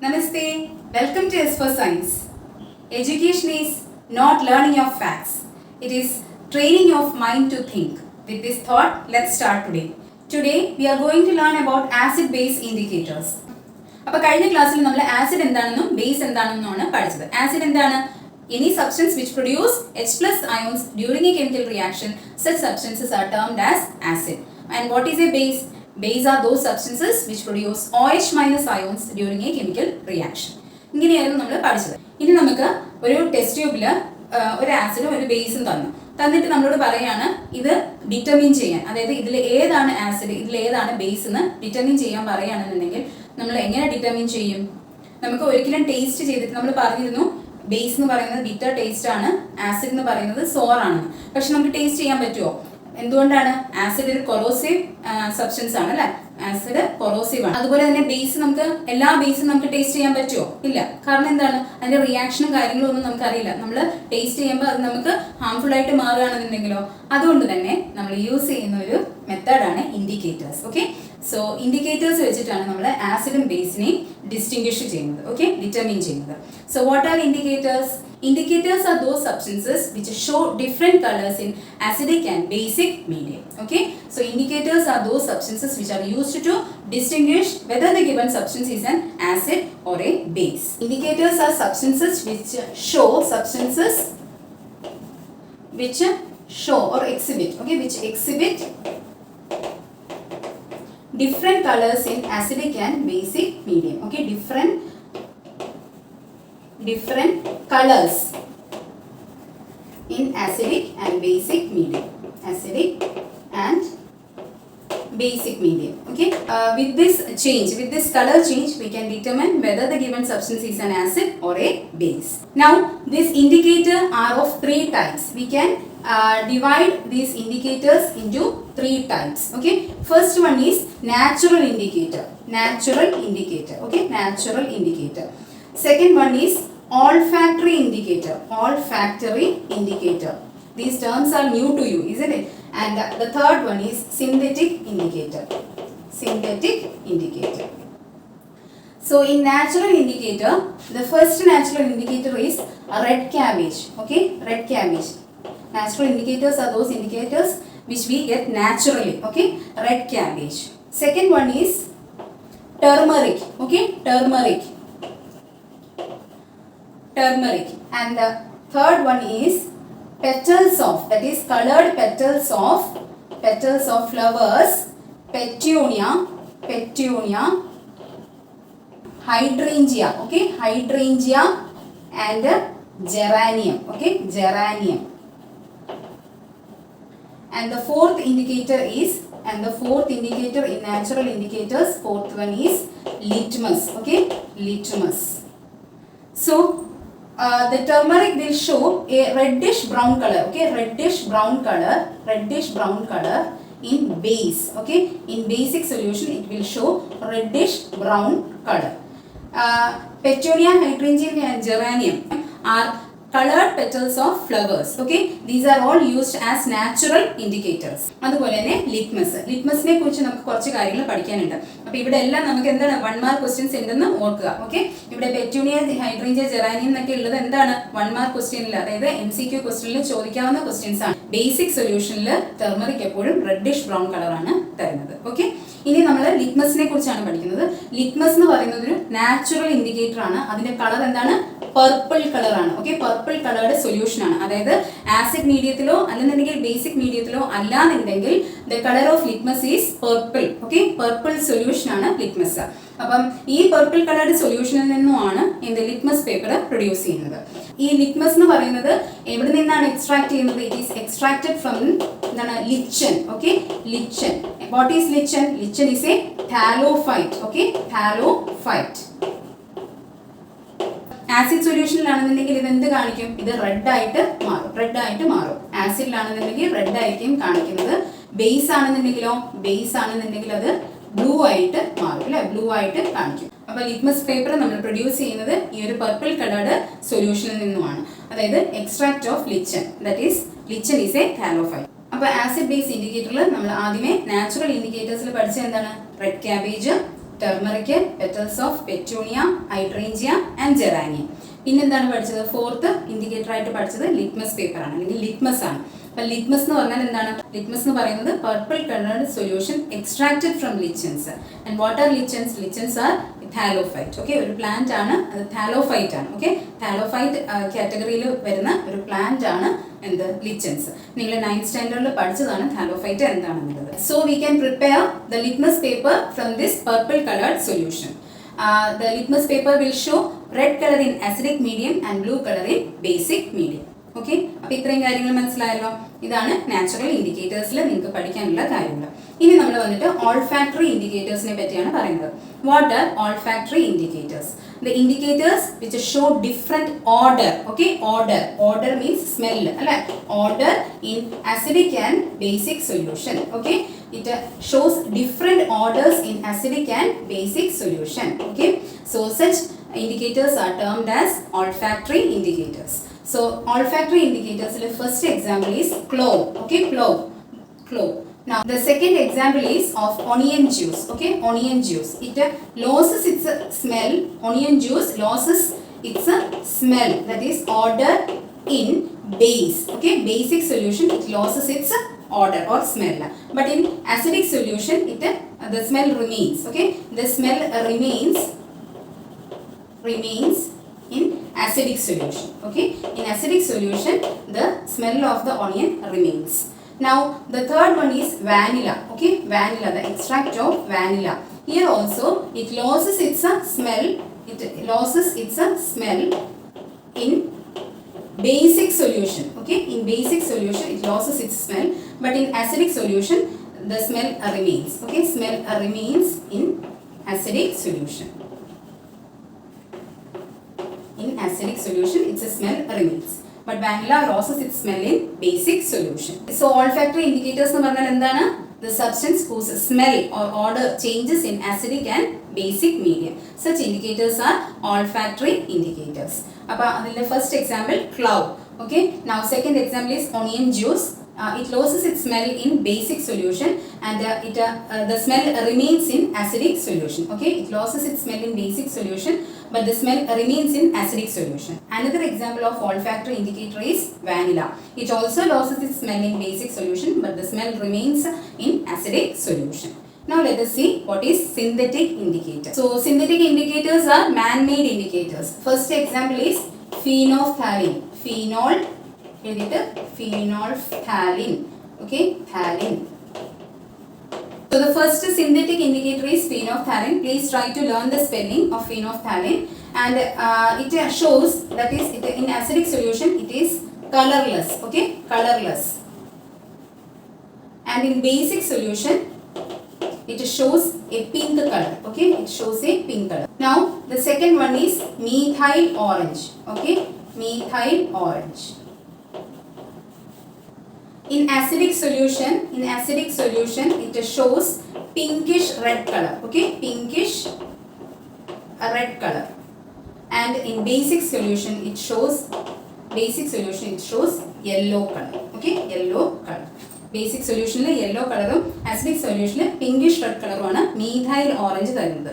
Namaste, welcome to S for Science. Education is not learning of facts, it is training of mind to think. With this thought, let's start today. Today, we are going to learn about acid-base indicators. അപ്പോൾ കഴിഞ്ഞ ക്ലാസ്സിൽ നമ്മൾ acid എന്താണെന്നും base എന്താണെന്നുമാണ് പഠിച്ചത്. Acid എന്താണ്? Any substance which produce H plus ions during a chemical reaction, such substances are termed as acid. And what is a base? Base are those substances which produce OH minus ions during a chemical reaction. ഇങ്ങനെയായിരുന്നു നമ്മൾ പഠിച്ചത്. ഇനി നമുക്ക് ഒരു test ട്യൂബിൽ ഒരു ആസിഡും ഒരു ബേസും തന്നിട്ട് നമ്മളോട് പറയാണ് ഇത് ഡിറ്റർമിൻ ചെയ്യാൻ, അതായത് ഇതിൽ ഏതാണ് ആസിഡ് ഇതിൽ ഏതാണ് ബേസ് എന്ന് ഡിറ്റർമിൻ ചെയ്യാൻ പറയുകയാണെന്നുണ്ടെങ്കിൽ നമ്മൾ എങ്ങനെ ഡിറ്റർമിൻ ചെയ്യും? നമുക്ക് ഒരിക്കലും ടേസ്റ്റ് ചെയ്തിട്ട് നമ്മൾ പറഞ്ഞിരുന്നു ബേസ് എന്ന് പറയുന്നത് ബിറ്റർ ടേസ്റ്റ് ആണ്, ആസിഡ് എന്ന് പറയുന്നത് സോർ ആണ്. പക്ഷെ നമുക്ക് ടേസ്റ്റ് ചെയ്യാൻ പറ്റുമോ? എന്തുകൊണ്ടാണ്? ആസിഡ് ഒരു കൊറോസീവ് സബ്സ്റ്റൻസ് ആണ് അല്ലെ, ആസിഡ് കൊറോസീവ് ആണ്. അതുപോലെ തന്നെ ബേസ് നമുക്ക് എല്ലാ ബേസും നമുക്ക് ടേസ്റ്റ് ചെയ്യാൻ പറ്റുമോ? ഇല്ല. കാരണം എന്താണ്? അതിന്റെ റിയാക്ഷനും കാര്യങ്ങളും ഒന്നും നമുക്ക് അറിയില്ല. നമ്മൾ ടേസ്റ്റ് ചെയ്യുമ്പോൾ അത് നമുക്ക് ഹാർംഫുൾ ആയിട്ട് മാറുകയാണെന്നുണ്ടെങ്കിലോ. അതുകൊണ്ട് തന്നെ നമ്മൾ യൂസ് ചെയ്യുന്ന ഒരു മെത്തേഡാണ് ഇൻഡിക്കേറ്റേഴ്സ്. ഓക്കെ, സോ ഇൻഡിക്കേറ്റേഴ്സ് വെച്ചിട്ടാണ് നമ്മൾ ആസിഡും ബേസിനെയും ഡിസ്റ്റിംഗ്വിഷ് ചെയ്യുന്നത്, ഓക്കെ, ഡിറ്റർമിൻ ചെയ്യുന്നത്. So what are indicators? Indicators are those substances which show different colors in acidic and basic medium. Okay, so indicators are those substances which are used to distinguish whether the given substance is an acid or a base. Indicators are substances which show or exhibit, okay, which exhibit different colors in acidic and basic medium. Okay, different colors in acidic and basic medium. Acidic and basic medium. Okay, with this color change, we can determine whether the given substance is an acid or a base. Now, this indicator are of three types. We can divide these indicators into three types. Okay, first one is natural indicator. Okay, natural indicator. Second one is olfactory indicator. These terms are new to you, isn't it? And the third one is synthetic indicator. So in natural indicator, the first natural indicator is red cabbage. Okay, red cabbage. Natural indicators are those indicators which we get naturally. Okay, red cabbage. Second one is turmeric. Okay, turmeric. And the third one is petals of, that is colored petals of flowers, petunia, hydrangea. Okay, hydrangea and geranium. Okay, geranium. And the fourth indicator in natural indicators, fourth one is litmus. Okay, litmus. So the turmeric will show a reddish brown color. Okay, reddish brown color in base. Okay, in basic solution it will show reddish brown color. Petunia, hydrangea and geranium are colored petals of flowers. Okay, these are all used as natural indicators. അതുപോലെ തന്നെ ലിറ്റ്മസിനെ കുറിച്ച് നമുക്ക് കുറച്ച് കാര്യങ്ങൾ പഠിക്കാനുണ്ട്. അപ്പോൾ ഇവിടെ എല്ലാം നമുക്ക് എന്താണ് 1 മാർക്ക് ക്വസ്റ്റ്യൻസ് ഉണ്ടെന്ന് ഓർക്കുക. ഓക്കെ, ഇവിടെ പെറ്റൂണിയ, ഹൈഡ്രേഞ്ചിയ, ജെറാനിയം എന്നൊക്കെ ഉള്ളത് എന്താണ് 1 മാർക്ക് ക്വസ്റ്റ്യനിൽ, അതായത് MCQ ക്വസ്റ്റ്യനിൽ ചോദിക്കാവുന്ന ക്വസ്റ്റ്യൻസ് ആണ്. ബേസിക് സൊല്യൂഷനിൽ ടെർമറിക് എപ്പോഴും റെഡിഷ് ബ്രൗൺ കളറാണ് തരുന്നത്. ഓക്കെ, ഇനി നമ്മൾ ലിറ്റ്മസിനെ കുറിച്ചാണ് പഠിക്കുന്നത്. ലിറ്റ്മസ് എന്ന് പറയുന്നത് ഒരു നാച്ചുറൽ ഇൻഡിക്കേറ്റർ ആണ്. അതിന്റെ കളർ എന്താണ്? പർപ്പിൾ കളർ ആണ്. ഓക്കെ, പർപ്പിൾ കളറുടെ സൊല്യൂഷൻ ആണ്. അതായത് ആസിഡ് മീഡിയത്തിലോ അല്ലെന്നുണ്ടെങ്കിൽ ബേസിക് മീഡിയത്തിലോ അല്ലാന്നുണ്ടെങ്കിൽ the colour of litmus is purple. Okay, purple solution ആണ് ലിറ്റ്മസ്. അപ്പം ഈ പർപ്പിൾ കളറുടെ സൊല്യൂഷനിൽ നിന്നുമാണ് இந்த ലിറ്റ്മസ് പേപ്പർ പ്രൊഡ്യൂസ് ചെയ്യുന്നത്. ഈ ലിറ്റ്മസ് എന്ന് പറയുന്നത് എവിടെ നിന്നാണ് എക്സ്ട്രാക്ട് ചെയ്യുന്നത്? ഇറ്റ് ഈസ് എക്സ്ട്രാക്റ്റഡ് ഫ്രം എന്താണ്? Lichen. Okay, lichen. What is lichen? Lichen is a thallophyte. Okay, thallophyte. Acid സൊല്യൂഷനിലാണെന്നുണ്ടെങ്കിൽ ഇത് എന്ത് കാണിക്കും? ഇത് റെഡ് ആയിട്ട് മാറും. ആസിഡിലാണെന്നുണ്ടെങ്കിൽ റെഡ് ആയിരിക്കും കാണിക്കുന്നത്. ബേസ് ആണെന്നുണ്ടെങ്കിലോ അത് ബ്ലൂ ആയിട്ട് മാറും അല്ലെ, ബ്ലൂ ആയിട്ട് കാണിക്കും. അപ്പോൾ ലിറ്റ്മസ് പേപ്പർ നമ്മൾ പ്രൊഡ്യൂസ് ചെയ്യുന്നത് ഈ ഒരു പർപ്പിൾ കളർഡ് സൊല്യൂഷനിൽ നിന്നുമാണ്, അതായത് extract of lichen. That is lichen is a thallophyte. അപ്പോൾ ആസിഡ് ബേസ് ഇൻഡിക്കേറ്ററിൽ നമ്മൾ ആദ്യമേ നാച്ചുറൽ ഇൻഡിക്കേറ്റേഴ്സിൽ പഠിച്ച എന്താണ്? Red cabbage, turmeric, petals of petunia, hydrangea and geranium. പിന്നെന്താണ് പഠിച്ചത്? ഫോർത്ത് ഇൻഡിക്കേറ്റർ ആയിട്ട് പഠിച്ചത് ലിറ്റ്മസ് പേപ്പർ ആണ്, അല്ലെങ്കിൽ ലിറ്റ്മസ് ആണ്. അപ്പോൾ ലിറ്റ്മസ് എന്ന് പറഞ്ഞാൽ എന്താണ്? ലിറ്റ്മസ് എന്ന് പറയുന്നത് purple coloured solution extracted from lichens. And what are lichens? Lichens are thallophyte. Okay, ഒരു പ്ലാന്റ് ആണ്, അത് താലോഫൈറ്റ് ആണ്. ഓക്കെ, താലോഫൈറ്റ് കാറ്റഗറിയിൽ വരുന്ന ഒരു പ്ലാന്റ് ആണ് എന്ത്? ലിച്ചൻസ്. നിങ്ങൾ 9th സ്റ്റാൻഡേർഡിൽ പഠിച്ചതാണ് താലോഫൈറ്റ് എന്താണെന്നുള്ളത്. So we can prepare the litmus paper from this purple coloured solution. The litmus paper will show red color in acidic medium and blue color in basic medium. Okay, അപ്പോൾ ഇത്രയും കാര്യങ്ങൾ മനസ്സിലായല്ലോ. ഇതാണ് natural ഇൻഡിക്കേറ്റേഴ്സിൽ നിങ്ങൾക്ക് പഠിക്കാനുള്ള കാര്യങ്ങൾ. ഇനി നമ്മൾ വന്നിട്ട് ഓൾഫാക്ടറി ഇൻഡിക്കേറ്റേഴ്സിനെ പറ്റിയാണ് പറയുന്നത്. What are olfactory indicators? The indicators which show different order. Okay, order means smell, അല്ലേ? Order in acidic and basic solution. Okay, it shows different orders in acidic and basic solution. Okay, so such indicators are termed as olfactory indicators. So olfactory indicators, the first example is clove. Okay, clove. Now the second example is of onion juice. Okay, onion juice, it loses its smell. Onion juice loses its smell, that is odor in base. Okay, basic solution, it loses its odor or smell, but in acidic solution it the smell remains. Okay, the smell remains in acidic solution. Okay, in acidic solution the smell of the onion remains. Now the third one is vanilla. Okay, vanilla, the extract of vanilla. Here also it loses its smell. It loses its smell in basic solution. Okay, in basic solution it loses its smell, but in acidic solution the smell remains. Okay, smell remains in acidic solution. In acidic solution its smell remains, but vanilla loses its smell in basic solution. So olfactory indicators എന്ന് പറഞ്ഞാൽ എന്താണ്? The substance whose smell or odor changes in acidic and basic medium. Such indicators are olfactory indicators. അപ്പോൾ അതിന്റെ first example clove. Okay, now second example is onion juice. It loses its smell in basic solution and the smell remains in acidic solution. Okay, it loses its smell in basic solution, but the smell remains in acidic solution. Another example of olfactory indicator is vanilla. It also loses its smell in basic solution, but the smell remains in acidic solution. Now let us see what is synthetic indicator. So synthetic indicators are man-made indicators. First example is phenolphthalein. Phenolphthalein. Okay, phthalene. So the first synthetic indicator is phenolphthalein. Please try to learn the spelling of phenolphthalein, and it shows that is in acidic solution it is colorless. Okay, colorless, and in basic solution it shows a pink color. Okay, it shows a pink color. Now the second one is methyl orange. Okay, methyl orange. In acidic solution it shows pinkish red color. Okay, pinkish red color, and in basic solution it shows yellow color. Okay, yellow color. Basic solution le yellow color, acidic solution le pinkish red color ആണ് methyl orange തരുന്നത്.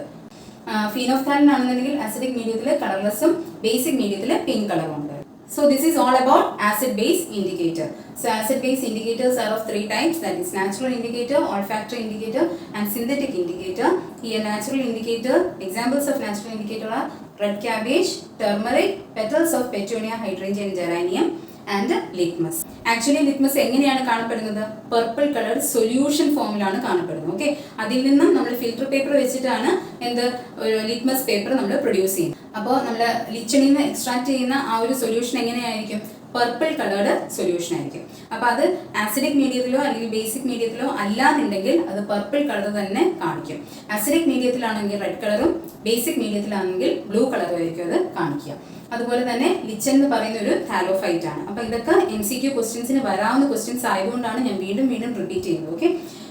phenolphthalein ആണെന്നുണ്ടെങ്കിൽ acidic medium colorless, basic medium pink color ഉണ്ട്. So this is all about acid base indicator. So acid base indicators are of three types, that is natural indicator, olfactory indicator and synthetic indicator. Here natural indicator, examples of natural indicator are red cabbage, turmeric, petals of petunia, hydrangea and geranium and litmus. Actually litmus എങ്ങനെയാണ് കാണപ്പെടുന്നത്? Purple colour solution ഫോമിലാണ് കാണപ്പെടുന്നത്. Okay, അതിൽ നിന്നും നമ്മൾ filter paper വെച്ചിട്ടാണ് എന്ത് ഒരു ലിറ്റ്മസ് പേപ്പർ നമ്മൾ പ്രൊഡ്യൂസ് ചെയ്യുന്നത്. അപ്പോൾ നമ്മൾ ലിച്ചണിൽ നിന്ന് എക്സ്ട്രാക്ട് ചെയ്യുന്ന ആ ഒരു സൊല്യൂഷൻ എങ്ങനെയായിരിക്കും? പർപ്പിൾ കളേർഡ് സൊല്യൂഷൻ ആയിരിക്കും. അപ്പോൾ അത് ആസിഡിക് മീഡിയത്തിലോ അല്ലെങ്കിൽ ബേസിക് മീഡിയത്തിലോ അല്ലാന്നുണ്ടെങ്കിൽ അത് പർപ്പിൾ കളർ തന്നെ കാണിക്കും. ആസിഡിക് മീഡിയത്തിലാണെങ്കിൽ റെഡ് കളറും ബേസിക് മീഡിയത്തിലാണെങ്കിൽ ബ്ലൂ കളറും ആയിരിക്കും അത് കാണിക്കുക. അതുപോലെ തന്നെ ലിച്ചൻ എന്ന് പറയുന്ന ഒരു താലോഫൈറ്റ് ആണ്. അപ്പോൾ ഇതൊക്കെ MCQ ക്വസ്റ്റ്യൻസിന് വരാവുന്ന ക്വസ്റ്റ്യൻസ് ആയതുകൊണ്ടാണ് ഞാൻ വീണ്ടും റിപ്പീറ്റ് ചെയ്യുന്നത്. ഓക്കെ,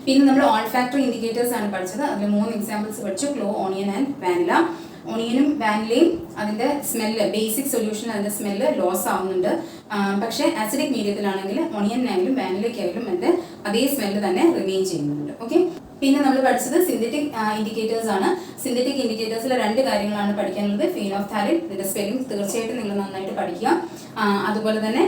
പിന്നെ നമ്മൾ ഓൾഫാക്ടറി ഇൻഡിക്കേറ്റേഴ്സ് ആണ് പഠിച്ചത്. അതിൽ 3 എക്സാമ്പിൾസ് പഠിച്ചു: ക്ലോ, ഓണിയൻ ആൻഡ് വാനില. ഓണിയനും വാനിലയും അതിൻ്റെ സ്മെല്ല് ബേസിക് സൊല്യൂഷൻ അതിൻ്റെ സ്മെല്ല് ലോസ് ആവുന്നുണ്ട്. പക്ഷേ ആസിഡിക് മീഡിയത്തിലാണെങ്കിൽ ഓണിയനായാലും വാനിലയ്ക്കായാലും അതിൻ്റെ അതേ സ്മെല്ല് തന്നെ റിമെയിൻ ചെയ്യുന്നുണ്ട്. ഓക്കെ. പിന്നെ നമ്മൾ പഠിച്ചത് സിന്തറ്റിക് ഇൻഡിക്കേറ്റേഴ്സ് ആണ്. സിന്തറ്റിക് ഇൻഡിക്കേറ്റേഴ്സിൽ 2 കാര്യങ്ങളാണ് പഠിക്കാനുള്ളത്. ഫീനോഫ്താലിൻ, ഇതിന്റെ സ്പെല്ലിംഗ് തീർച്ചയായിട്ടും നിങ്ങൾ നന്നായിട്ട് പഠിക്കുക. അതുപോലെ തന്നെ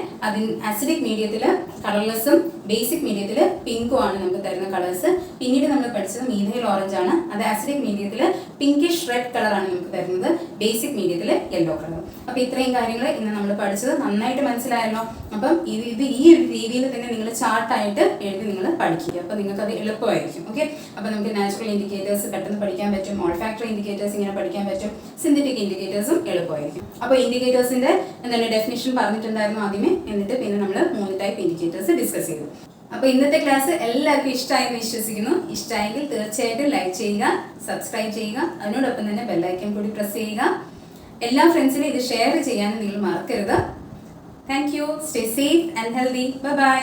അസിഡിക് മീഡിയത്തിൽ കളർലെസ്സും ബേസിക് മീഡിയത്തിൽ പിങ്കും ആണ് നമുക്ക് തരുന്ന കളേഴ്സ്. പിന്നീട് നമ്മൾ പഠിച്ചത് മീഥൈൽ ഓറഞ്ച് ആണ്. അത് ആസിഡിക് മീഡിയത്തിൽ പിങ്കിഷ് റെഡ് കളറാണ് നമുക്ക് തരുന്നത്, ബേസിക് മീഡിയത്തിൽ യെല്ലോ കളർ. അപ്പോൾ ഇത്രയും കാര്യങ്ങൾ ഇന്ന് നമ്മൾ പഠിച്ചത് നന്നായിട്ട് മനസ്സിലായല്ലോ. അപ്പം ഇത് ഈ ഒരു രീതിയിൽ തന്നെ നിങ്ങൾ ചാർട്ടായിട്ട് എഴുതി നിങ്ങൾ പഠിക്കുക. അപ്പോൾ നിങ്ങൾക്ക് അത് എളുപ്പമായിരിക്കും. ഓക്കെ, അപ്പോൾ നമുക്ക് നാച്ചുറൽ ഇൻഡിക്കേറ്റേഴ്സ് പെട്ടെന്ന് പഠിക്കാൻ പറ്റും, ഓൾഫാക്ടറി ഇൻഡിക്കേറ്റേഴ്സ് ഇങ്ങനെ പഠിക്കാൻ പറ്റും, സിന്തറ്റിക് ഇൻഡിക്കേറ്റേഴ്സും എളുപ്പമായിരിക്കും. അപ്പോൾ ഇൻഡിക്കേറ്റേഴ്സിന്റെ എന്താണ് ഡെഫിനിഷൻ പറഞ്ഞിട്ടുണ്ടായിരുന്നു ആദ്യമേ, എന്നിട്ട് പിന്നെ നമ്മൾ 3 ടൈപ്പ് ഇൻഡിക്കേറ്റേഴ്സ് ഡിസ്കസ് ചെയ്തു. അപ്പോൾ ഇന്നത്തെ ക്ലാസ് എല്ലാവർക്കും ഇഷ്ടമായെന്ന് വിശ്വസിക്കുന്നു. ഇഷ്ടമായെങ്കിൽ തീർച്ചയായിട്ടും ലൈക്ക് ചെയ്യുക, സബ്സ്ക്രൈബ് ചെയ്യുക, അതിനോടൊപ്പം തന്നെ ബെല്ലൈക്കൺ കൂടി പ്രസ് ചെയ്യുക. എല്ലാ ഫ്രണ്ട്സിനും ഇത് ഷെയർ ചെയ്യാനും നിങ്ങൾ മറക്കരുത്. Thank you. Stay safe and healthy. Bye bye.